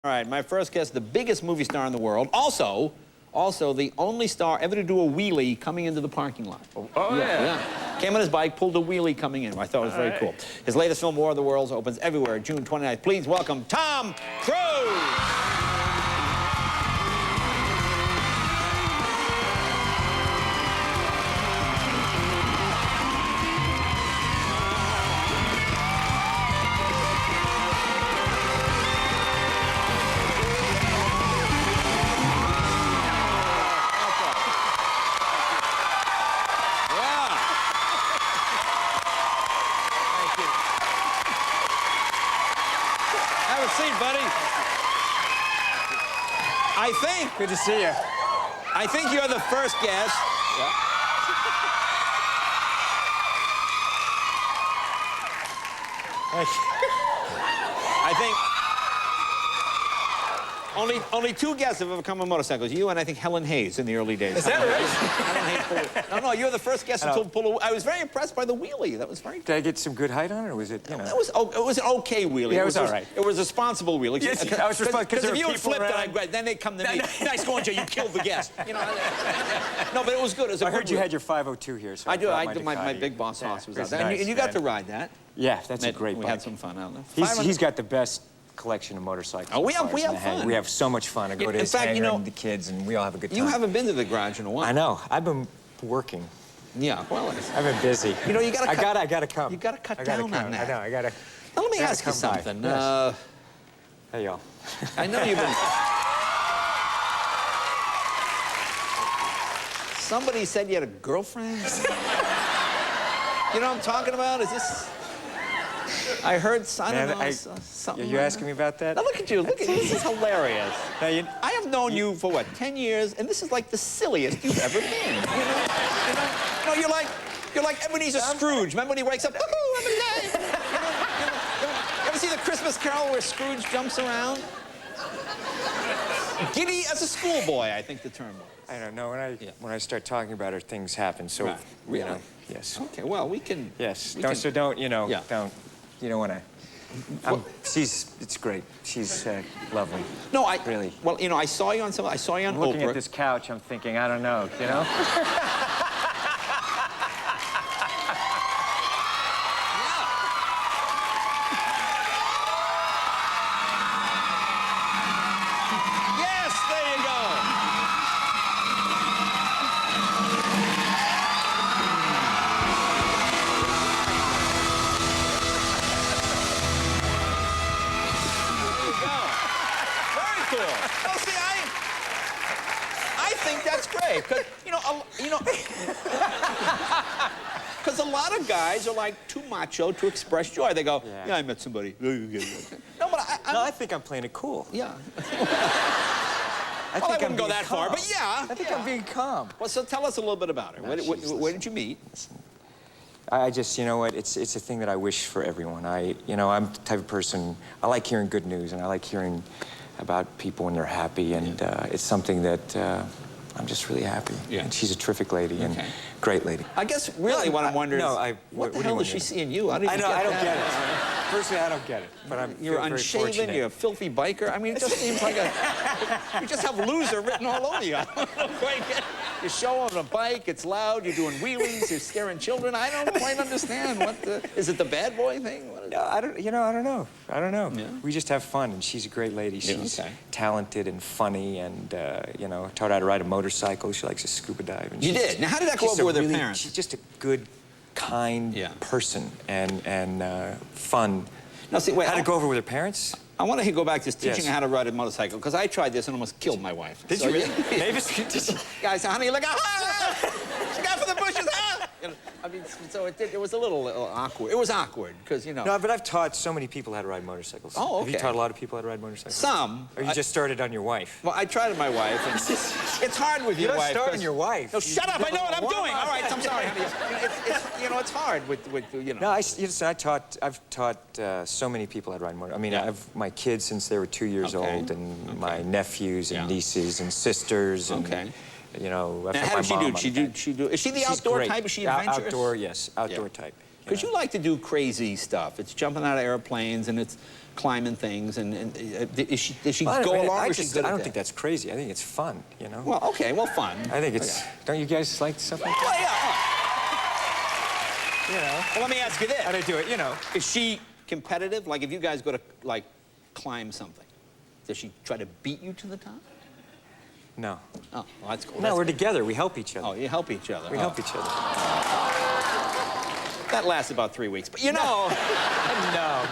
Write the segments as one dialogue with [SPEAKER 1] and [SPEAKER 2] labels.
[SPEAKER 1] All right, my first guest, the biggest movie star in the world. Also the only star ever to do a wheelie coming into the parking lot.
[SPEAKER 2] Oh, yeah.
[SPEAKER 1] Came on his bike, pulled a wheelie coming in. I thought it was very cool. His latest film, War of the Worlds, opens everywhere June 29th. Please welcome Tom Cruise. Have a seat, buddy. I think...
[SPEAKER 2] Good to see you.
[SPEAKER 1] I think you're the first guest. Yeah. I think... Only two guests have ever come on motorcycles. You and I think Helen Hayes in the early days.
[SPEAKER 2] Is that right?
[SPEAKER 1] Helen Hayes no, you're the first guest to pull a... I was very impressed by the wheelie. That was very...
[SPEAKER 2] Did I get some good height on it, or was it, you know?
[SPEAKER 1] It was an okay wheelie.
[SPEAKER 2] Yeah, it was all right.
[SPEAKER 1] It was a responsible wheelie.
[SPEAKER 2] Yes, I was responsible
[SPEAKER 1] because if you had flipped it, then they'd come to me. Nice going, Jay. You killed the guest. You know. No, but it was good. It was
[SPEAKER 2] I heard you had your 502 here. So
[SPEAKER 1] I do. My big boss horse was out there, and you got to ride that.
[SPEAKER 2] Yeah, that's a great bike.
[SPEAKER 1] We had some fun out there.
[SPEAKER 2] He's got the best collection of motorcycles.
[SPEAKER 1] Oh, we have fun.
[SPEAKER 2] We have so much fun. I go to his hangar and the kids, and we all have a good time.
[SPEAKER 1] You haven't been to the garage in a while.
[SPEAKER 2] I know. I've been working.
[SPEAKER 1] Yeah, well,
[SPEAKER 2] I've been busy.
[SPEAKER 1] You know, you gotta.
[SPEAKER 2] I gotta come.
[SPEAKER 1] You gotta cut down on that.
[SPEAKER 2] I know. I gotta.
[SPEAKER 1] Now, let me ask you something.
[SPEAKER 2] Yes. Hey, y'all.
[SPEAKER 1] I know you've been. Somebody said you had a girlfriend. You know what I'm talking about? Is this? I heard. I don't know. Something.
[SPEAKER 2] You asking me about that?
[SPEAKER 1] Now look at you. Look at this. Is hilarious.
[SPEAKER 2] Now,
[SPEAKER 1] I have known you for what, 10 years, and this is like the silliest you've ever been. You know, you're like Ebenezer Scrooge. Remember when he wakes up? Oh, I'm alive. You ever see the Christmas Carol where Scrooge jumps around? Giddy as a schoolboy, I think the term was.
[SPEAKER 2] I don't know. When I start talking about her, things happen. So,
[SPEAKER 1] right. Really?
[SPEAKER 2] You know, yes.
[SPEAKER 1] Okay. Well, we can.
[SPEAKER 2] Yes. Don't. You know.
[SPEAKER 1] Yeah.
[SPEAKER 2] Don't. You don't want to. It's great. She's lovely.
[SPEAKER 1] No,
[SPEAKER 2] really.
[SPEAKER 1] Well, you know, I saw you on Oprah.
[SPEAKER 2] Looking at this couch, I'm thinking, I don't know, you know?
[SPEAKER 1] Yes, there you go. Well, see, I think that's great, because, because a lot of guys are like too macho to express joy. They go, yeah, I met somebody. No, but
[SPEAKER 2] I think I'm playing it cool.
[SPEAKER 1] Yeah.
[SPEAKER 2] I
[SPEAKER 1] wouldn't go that far, but yeah.
[SPEAKER 2] I think I'm being calm.
[SPEAKER 1] Well, so tell us a little bit about her. Where did you meet?
[SPEAKER 2] I just, you know what, it's a thing that I wish for everyone. I'm the type of person, I like hearing good news, and I like hearing about people when they're happy, and it's something that I'm just really happy. Yeah. And she's a terrific lady and great lady.
[SPEAKER 1] I guess really what I'm wondering is, what the hell does she see in you? I don't
[SPEAKER 2] get it. Personally, I don't get it. But
[SPEAKER 1] you're unshaven, you're a filthy biker. I mean, it just seems like you just have loser written all over you. I don't know quite get it. You show on a bike, it's loud, you're doing wheelies, you're scaring children. I don't quite understand is it the bad boy thing? What is
[SPEAKER 2] I don't know. Yeah. We just have fun, and she's a great lady. She's talented and funny, and taught her how to ride a motorcycle. She likes to scuba dive. And
[SPEAKER 1] you did? Now, how did that go over with her parents?
[SPEAKER 2] She's just a good, kind person, and fun. Now, see, wait, how did it go over with her parents?
[SPEAKER 1] I want to go back to teaching her how to ride a motorcycle, because I tried this and almost killed my wife.
[SPEAKER 2] Did you really? Mavis?
[SPEAKER 1] Guys, honey, look out! She got for the bushes, huh? I mean, so it was a little awkward. It was awkward, because,
[SPEAKER 2] No, but I've taught so many people how to ride motorcycles.
[SPEAKER 1] Oh, okay.
[SPEAKER 2] Have you taught a lot of people how to ride motorcycles?
[SPEAKER 1] Some.
[SPEAKER 2] Or you just started on your wife?
[SPEAKER 1] Well, I tried on my wife. And it's hard with your wife.
[SPEAKER 2] You don't start on your wife.
[SPEAKER 1] No, shut up! I know what I'm doing. All right, I'm sorry, honey. It's hard with.
[SPEAKER 2] No, I've taught so many people how to ride motorcycles. I mean, I've my kids since they were 2 years old, and my nephews and nieces and sisters. And, You know,
[SPEAKER 1] now, how does she do? Is she the outdoor type? Is she adventurous?
[SPEAKER 2] Outdoor, yes, outdoor type.
[SPEAKER 1] Because you like to do crazy stuff. It's jumping out of airplanes, and it's climbing things, and does she
[SPEAKER 2] Well,
[SPEAKER 1] go
[SPEAKER 2] I mean,
[SPEAKER 1] along?
[SPEAKER 2] I
[SPEAKER 1] Or she's
[SPEAKER 2] just,
[SPEAKER 1] good
[SPEAKER 2] I
[SPEAKER 1] at
[SPEAKER 2] don't
[SPEAKER 1] that?
[SPEAKER 2] think that's crazy. I think it's fun, you know?
[SPEAKER 1] Well, okay, well, fun.
[SPEAKER 2] I think it's...
[SPEAKER 1] Okay.
[SPEAKER 2] Don't you guys like something like
[SPEAKER 1] Well,
[SPEAKER 2] that?
[SPEAKER 1] yeah.
[SPEAKER 2] You know?
[SPEAKER 1] Well, let me ask you this.
[SPEAKER 2] How to do it, you know?
[SPEAKER 1] Is she competitive? Like, if you guys go to, like, climb something, does she try to beat you to the top?
[SPEAKER 2] No.
[SPEAKER 1] Oh, well, that's cool.
[SPEAKER 2] No, we're together. We help each other.
[SPEAKER 1] Oh, you help each other.
[SPEAKER 2] We help each other.
[SPEAKER 1] That lasts about 3 weeks, but you know.
[SPEAKER 2] No.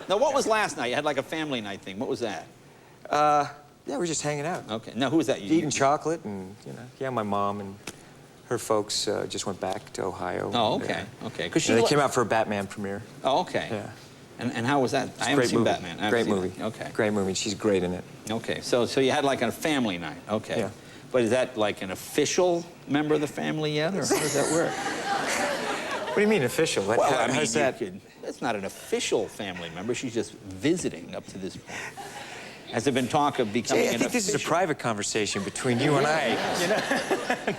[SPEAKER 1] Now, what was last night? You had like a family night thing. What was that?
[SPEAKER 2] Yeah, we're just hanging out.
[SPEAKER 1] Okay. Now, who was that?
[SPEAKER 2] Eating chocolate and, you know, yeah, my mom and her folks just went back to Ohio.
[SPEAKER 1] Oh,
[SPEAKER 2] and,
[SPEAKER 1] okay. Okay.
[SPEAKER 2] They came out for a Batman premiere.
[SPEAKER 1] Oh, okay.
[SPEAKER 2] Yeah.
[SPEAKER 1] And how was that? I haven't seen Batman.
[SPEAKER 2] Great movie.
[SPEAKER 1] Okay.
[SPEAKER 2] Great movie. She's great in it.
[SPEAKER 1] Okay. So you had like a family night. Okay.
[SPEAKER 2] Yeah.
[SPEAKER 1] But is that like an official member of the family yet, or how does that work?
[SPEAKER 2] What do you mean official?
[SPEAKER 1] Well, I mean,
[SPEAKER 2] how's that?
[SPEAKER 1] That's not an official family member. She's just visiting up to this point. Has there been talk of becoming
[SPEAKER 2] I think this is a private conversation between you and I. You know?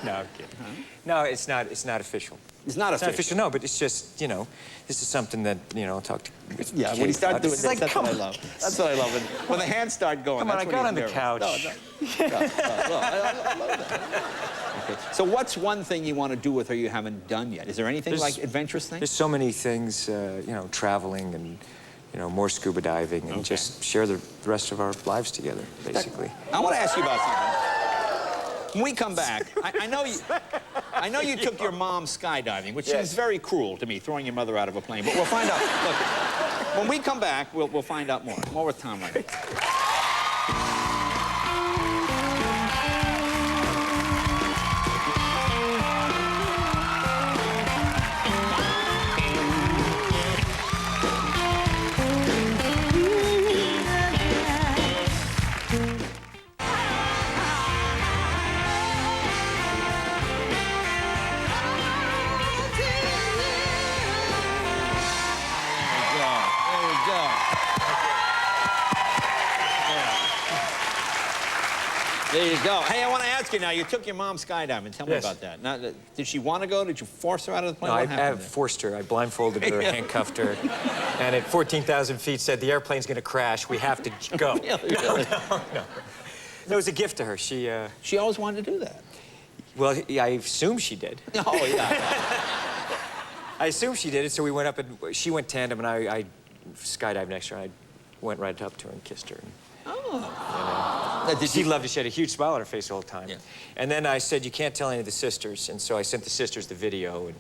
[SPEAKER 2] No, I'm kidding. Huh? No, it's not. It's not official.
[SPEAKER 1] It's not official.
[SPEAKER 2] It's not official. No, but it's just, you know, this is something that, you know, I'll talk to.
[SPEAKER 1] Yeah, when you start doing this,
[SPEAKER 2] like,
[SPEAKER 1] that's what I love. That's what I love. When the hands start going.
[SPEAKER 2] Come on,
[SPEAKER 1] that's
[SPEAKER 2] I got
[SPEAKER 1] when
[SPEAKER 2] on the
[SPEAKER 1] he's
[SPEAKER 2] couch.
[SPEAKER 1] nervous. No, I love that. Okay. So what's one thing you want to do with her you haven't done yet? Is there anything like adventurous things?
[SPEAKER 2] There's so many things, you know, traveling and, you know, more scuba diving and just share the rest of our lives together, basically.
[SPEAKER 1] I want to ask you about something. When we come back, I know you took your mom skydiving, which is very cruel to me, throwing your mother out of a plane. But we'll find out. Look, when we come back, we'll find out more. More with Tom right now. There you go. Hey, I want to ask you now, you took your mom skydiving. Tell me about that. Now, did she want to go? Did you force her out of the plane?
[SPEAKER 2] No,
[SPEAKER 1] What
[SPEAKER 2] I
[SPEAKER 1] happened
[SPEAKER 2] forced her. I blindfolded her, handcuffed her, and at 14,000 feet said, the airplane's going to crash. We have to go.
[SPEAKER 1] Really?
[SPEAKER 2] No. It was a gift to her. She
[SPEAKER 1] always wanted to do that.
[SPEAKER 2] Well, I assume she did.
[SPEAKER 1] Oh, yeah.
[SPEAKER 2] I assume she did it, so we went up and she went tandem, and I skydived next to her, and I went right up to her and kissed her. She loved it. She had a huge smile on her face the whole time. Yeah. And then I said, you can't tell any of the sisters. And so I sent the sisters the video, and,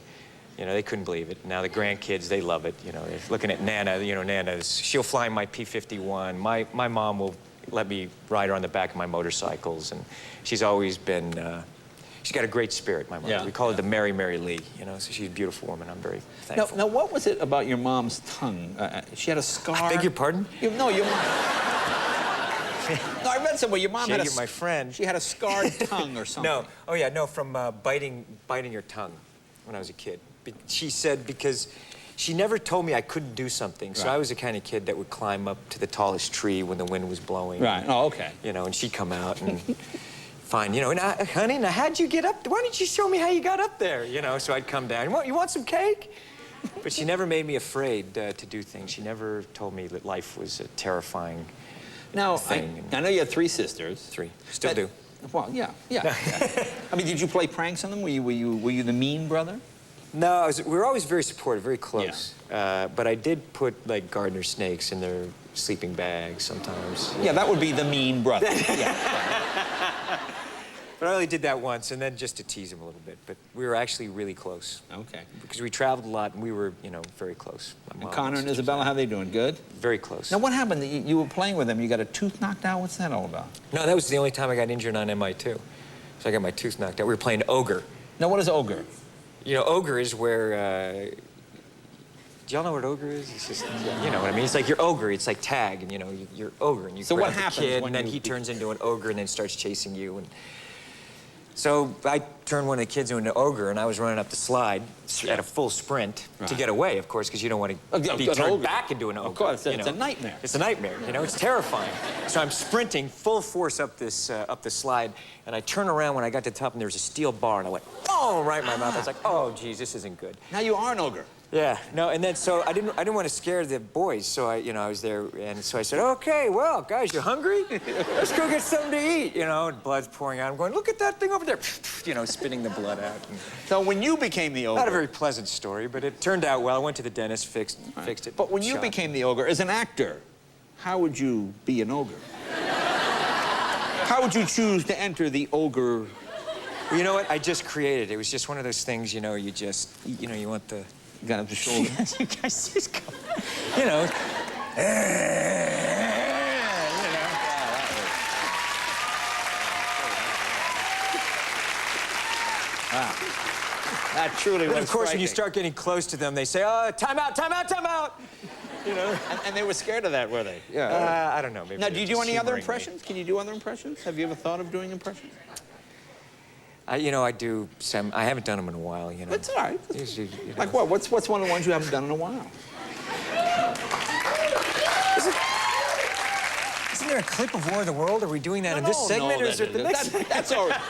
[SPEAKER 2] you know, they couldn't believe it. Now the grandkids, they love it. You know, they're looking at Nana. You know, Nana's, she'll fly my P-51. My mom will let me ride her on the back of my motorcycles. And she's always been, she's got a great spirit, my mom.
[SPEAKER 1] Yeah.
[SPEAKER 2] We call her the Mary, Mary Lee, you know, so she's a beautiful woman. I'm very thankful.
[SPEAKER 1] Now, what was it about your mom's tongue? She had a scar?
[SPEAKER 2] I beg your pardon?
[SPEAKER 1] No, your mom... No, I read somewhere your mom had
[SPEAKER 2] my friend.
[SPEAKER 1] She had a scarred tongue or something.
[SPEAKER 2] No. Oh, yeah, no, from biting her tongue when I was a kid. She said because she never told me I couldn't do something. So I was the kind of kid that would climb up to the tallest tree when the wind was blowing.
[SPEAKER 1] Right. Oh, okay.
[SPEAKER 2] You know, and she'd come out and fine, you know, honey, now how'd you get up? Why didn't you show me how you got up there? You know, so I'd come down. You want some cake? But she never made me afraid to do things. She never told me that life was a terrifying thing.
[SPEAKER 1] I know you had 3 sisters.
[SPEAKER 2] 3. Still do.
[SPEAKER 1] Well, yeah. I mean, did you play pranks on them? Were you the mean brother?
[SPEAKER 2] No, we were always very supportive, very close. Yeah. But I did put, like, gardener snakes in their sleeping bags sometimes.
[SPEAKER 1] Yeah, that would be the mean brother.
[SPEAKER 2] But I only did that once, and then just to tease him a little bit. But we were actually really close.
[SPEAKER 1] Okay.
[SPEAKER 2] Because we traveled a lot, and we were, you know, very close.
[SPEAKER 1] And Connor and Isabella, how they doing? Good?
[SPEAKER 2] Very close.
[SPEAKER 1] Now, what happened? You were playing with them. You got a tooth knocked out? What's that all about?
[SPEAKER 2] No, that was the only time I got injured on MI2. So I got my tooth knocked out. We were playing ogre.
[SPEAKER 1] Now, what is ogre?
[SPEAKER 2] You know, ogre is where... do y'all know what ogre is? It's just, you know what I mean? It's like you're ogre. It's like tag, and, you know, you're ogre, and you
[SPEAKER 1] so
[SPEAKER 2] grab
[SPEAKER 1] what happens
[SPEAKER 2] the kid,
[SPEAKER 1] when
[SPEAKER 2] and then he turns into an ogre and then starts chasing you. And so I turned one of the kids into an ogre, and I was running up the slide at a full sprint to get away, of course, because you don't want to be turned back into an ogre.
[SPEAKER 1] Of course,
[SPEAKER 2] it's
[SPEAKER 1] a nightmare.
[SPEAKER 2] It's a nightmare, you know, it's terrifying. So I'm sprinting full force up the slide, and I turn around when I got to the top, and there was a steel bar, and I went, oh, right in my mouth. I was like, oh, geez, this isn't good.
[SPEAKER 1] Now you are an ogre.
[SPEAKER 2] Yeah, no, and then so I didn't want to scare the boys, so I was there, and so I said, okay, well, guys, you hungry? Let's go get something to eat, and blood's pouring out. I'm going, look at that thing over there, spitting the blood out. And
[SPEAKER 1] So when you became the ogre...
[SPEAKER 2] not a very pleasant story, but it turned out well. I went to the dentist, fixed it.
[SPEAKER 1] But when you became the ogre, as an actor, how would you be an ogre? How would you choose to enter the ogre?
[SPEAKER 2] Well, you know what? I just created it. It was just one of those things, you just, you want the...
[SPEAKER 1] You got up the shoulder.
[SPEAKER 2] You guys just go,
[SPEAKER 1] Wow. That truly was
[SPEAKER 2] But of course, when you
[SPEAKER 1] striking.
[SPEAKER 2] start getting close to them, they say, oh, time out, time out, time out.
[SPEAKER 1] And they were scared of that, were they?
[SPEAKER 2] Yeah. I don't know. Maybe
[SPEAKER 1] Now, do you do any other
[SPEAKER 2] humoring me.
[SPEAKER 1] impressions? Can you do other impressions? Have you ever thought of doing impressions?
[SPEAKER 2] I do some. I haven't done them in a while,
[SPEAKER 1] That's all right.
[SPEAKER 2] Usually,
[SPEAKER 1] Like what? What's one of the ones you haven't done in a while?
[SPEAKER 2] Isn't there a clip of War of the World? Are we doing that in this segment, or is it the next?
[SPEAKER 1] That's already.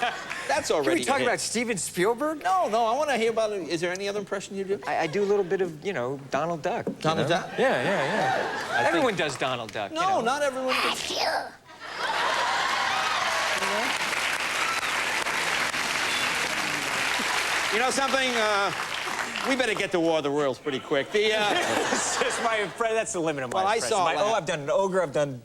[SPEAKER 1] That's already.
[SPEAKER 2] Can we talk
[SPEAKER 1] a hit.
[SPEAKER 2] about Steven Spielberg?
[SPEAKER 1] No. I want to hear about it. Is there any other impression you do?
[SPEAKER 2] I do a little bit of, Donald Duck.
[SPEAKER 1] Donald Duck?
[SPEAKER 2] Yeah. Everyone does Donald Duck.
[SPEAKER 1] No, not everyone. You know something? We better get to War of the Worlds pretty quick.
[SPEAKER 2] It's just that's the limit of my
[SPEAKER 1] Well, I
[SPEAKER 2] impression.
[SPEAKER 1] saw it last-
[SPEAKER 2] I've done an ogre, I've done...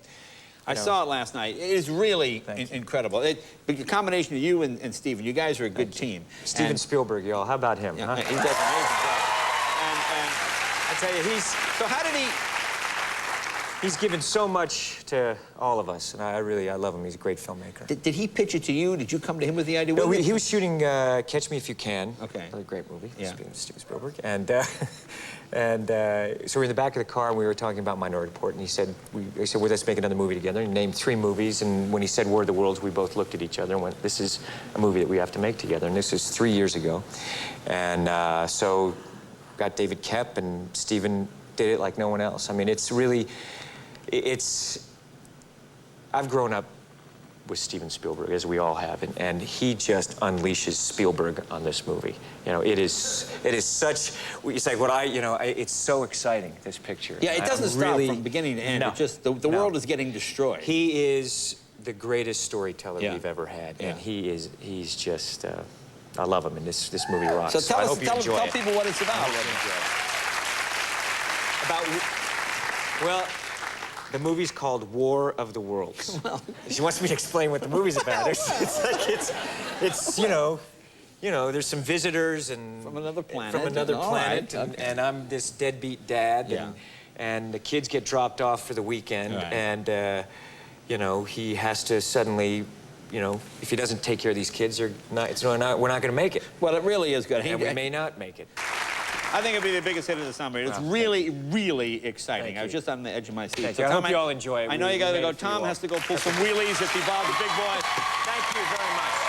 [SPEAKER 1] I saw it last night. It is really incredible. The combination of you and Steven, you guys are a good team.
[SPEAKER 2] Steven Spielberg, y'all. How about him, huh?
[SPEAKER 1] He does an amazing job. And
[SPEAKER 2] I tell you,
[SPEAKER 1] so how did he...
[SPEAKER 2] he's given so much to all of us, and I love him. He's a great filmmaker.
[SPEAKER 1] Did he pitch it to you? Did you come to him with the idea?
[SPEAKER 2] No, he was shooting Catch Me If You Can.
[SPEAKER 1] Okay.
[SPEAKER 2] Another great movie.
[SPEAKER 1] Yeah.
[SPEAKER 2] Steven Spielberg. And so we're in the back of the car, and we were talking about Minority Report, and he said, well, let's make another movie together. And he named 3 movies, and when he said War of the Worlds, we both looked at each other and went, this is a movie that we have to make together. And this is 3 years ago. And so got David Koepp, and Steven did it like no one else. I mean, it's really... I've grown up with Steven Spielberg, as we all have, and he just unleashes Spielberg on this movie. It is such, it's like it's so exciting, this picture.
[SPEAKER 1] Yeah, it doesn't stop from beginning to end.
[SPEAKER 2] No.
[SPEAKER 1] It just, the world is getting destroyed.
[SPEAKER 2] He is the greatest storyteller we've ever had,
[SPEAKER 1] Yeah.
[SPEAKER 2] and he's just, I love him, and this movie rocks.
[SPEAKER 1] So
[SPEAKER 2] I hope you enjoy
[SPEAKER 1] tell
[SPEAKER 2] it.
[SPEAKER 1] people what it's about.
[SPEAKER 2] Well, the movie's called War of the Worlds. She wants me to explain what the movie's about. It's there's some visitors and
[SPEAKER 1] From another planet.
[SPEAKER 2] From another
[SPEAKER 1] All
[SPEAKER 2] planet,
[SPEAKER 1] right, okay.
[SPEAKER 2] and I'm this deadbeat dad, and the kids get dropped off for the weekend,
[SPEAKER 1] Right.
[SPEAKER 2] and he has to suddenly. If he doesn't take care of these kids, we're not going to make it.
[SPEAKER 1] Well, it really is good.
[SPEAKER 2] And we may not make it.
[SPEAKER 1] I think it'll be the biggest hit of the summer. It's really, really exciting. I was just on the edge of my seat.
[SPEAKER 2] Thank
[SPEAKER 1] So
[SPEAKER 2] you. I
[SPEAKER 1] Tom,
[SPEAKER 2] hope you all enjoy it.
[SPEAKER 1] I know you got to
[SPEAKER 2] made
[SPEAKER 1] go.
[SPEAKER 2] it for you
[SPEAKER 1] Tom
[SPEAKER 2] all.
[SPEAKER 1] has to go pull some wheelies at the Bob's Big Boy. Thank you very much.